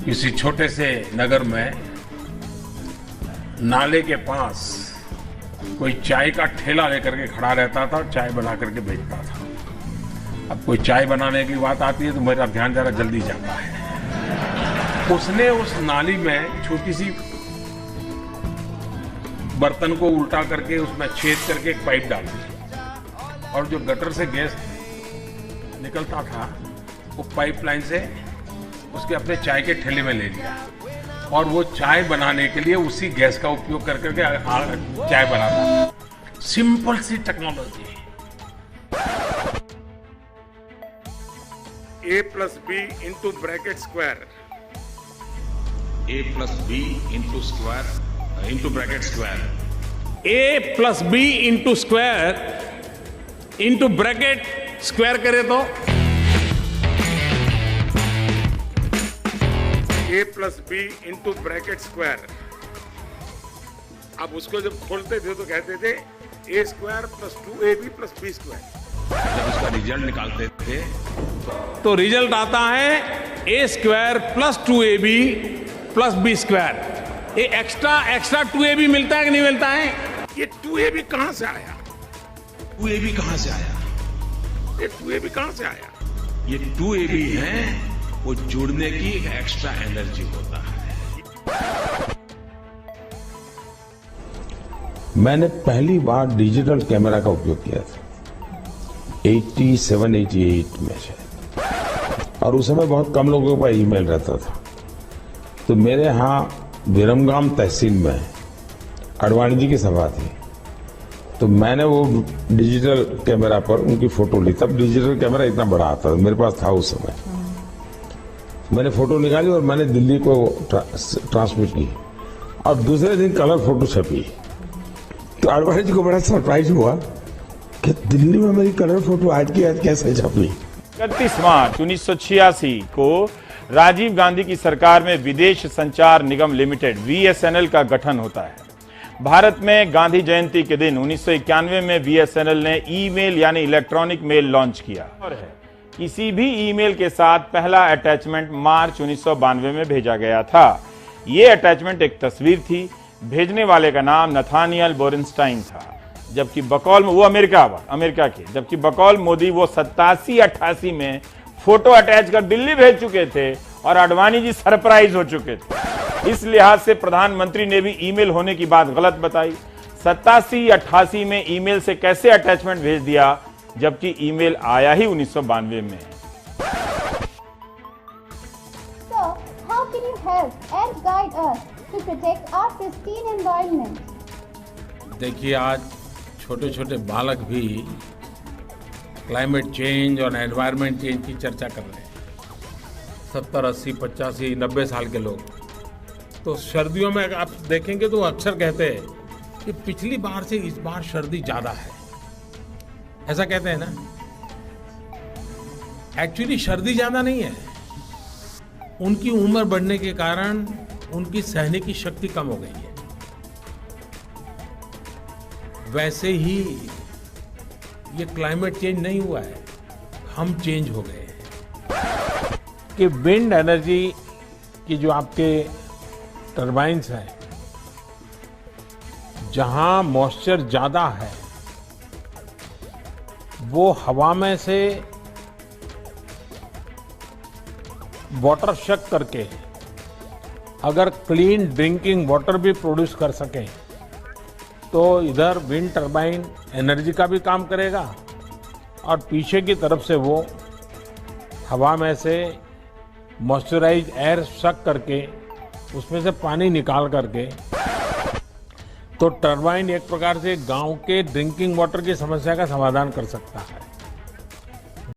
किसी छोटे से नगर में नाले के पास कोई चाय का ठेला लेकर के खड़ा रहता था और चाय बना करके बेचता था। अब कोई चाय बनाने की बात आती है तो मेरा ध्यान जरा जल्दी जाता है। उसने उस नाली में छोटी सी बर्तन को उल्टा करके उसमें छेद करके एक पाइप डाल दी और जो गटर से गैस निकलता था वो पाइपलाइन से उसके अपने चाय के ठेले में ले लिया और वो चाय बनाने के लिए उसी गैस का उपयोग कर करके चाय बनाता। सिंपल सी technology. A plus B into bracket square. A plus B into square into bracket square. A plus B into square into bracket square करे तो A plus B into bracket square. अब उसको जब खोलते थे तो कहते थे A square plus 2AB plus B square. जब इसका रिजल्ट निकालते थे तो रिजल्ट आता है a square plus 2ab plus b square. ये एक्स्ट्रा 2ab मिलता है कि नहीं मिलता है? ये 2AB कहां से आया? 2AB कहां से आया? ये 2AB कहां से आया? ये 2AB है वो जुड़ने की एक्स्ट्रा एनर्जी होता है। मैंने पहली बार डिजिटल कैमरा का उपयोग किया था 87-88 में शायद, और उस समय बहुत कम लोगों का ईमेल रहता था। तो मेरे यहाँ विरमगाम तहसील में अडवाणी जी की सभा थी, तो मैंने वो डिजिटल कैमरा पर उनकी फोटो ली। तब डिजिटल कैमरा इतना बड़ा आता था, मेरे पास था उस समय। मैंने फोटो निकाली और मैंने दिल्ली को ट्रांसमिट की और दूसरे दिन कलर फोटो छपी। तो अडवाणी जी को बड़ा सरप्राइज हुआ कि दिल्ली में मेरी कलर फोटो आज की आज कैसे छपी। 31 मार्च 1986 को राजीव गांधी की सरकार में विदेश संचार निगम लिमिटेड VSNL का गठन होता है। भारत में गांधी जयंती के दिन 1991 में VSNL ने ईमेल यानी इलेक्ट्रॉनिक मेल लॉन्च किया और किसी भी ईमेल के साथ पहला अटैचमेंट मार्च 1992 में भेजा गया था। ये अटैचमेंट एक तस्वीर थी। भेजने वाले का नाम नथानियल बोरेनस्टाइन था, जबकि बकौल वो अमेरिका के, जबकि बकौल मोदी वो 87-88 में फोटो अटैच कर दिल्ली भेज चुके थे और आडवाणी जी सरप्राइज हो चुके थे। इस लिहाज से प्रधानमंत्री ने भी ईमेल होने की बात गलत बताई। 87-88 में ईमेल से कैसे अटैचमेंट भेज दिया, जबकि ईमेल आया ही 1992 में। So, how can you help and guide us to protect our pristine environment? देखिए, आज छोटे छोटे बालक भी क्लाइमेट चेंज और एनवायरनमेंट चेंज की चर्चा कर रहे हैं। 70, 80, 85, 90 साल के लोग तो सर्दियों में आप देखेंगे तो अक्सर कहते हैं कि पिछली बार से इस बार सर्दी ज़्यादा है, ऐसा कहते हैं ना। एक्चुअली सर्दी ज़्यादा नहीं है, उनकी उम्र बढ़ने के कारण उनकी सहने की शक्ति कम हो गई है। वैसे ही ये क्लाइमेट चेंज नहीं हुआ है, हम चेंज हो गए हैं। कि विंड एनर्जी की जो आपके टरबाइन्स हैं, जहां मॉइस्चर ज्यादा है वो हवा में से वाटर शक करके अगर क्लीन ड्रिंकिंग वाटर भी प्रोड्यूस कर सकें तो इधर विंड टरबाइन एनर्जी का भी काम करेगा और पीछे की तरफ से वो हवा में से मॉइस्चराइज एयर सक करके उसमें से पानी निकाल करके, तो टरबाइन एक प्रकार से गांव के ड्रिंकिंग वाटर की समस्या का समाधान कर सकता है।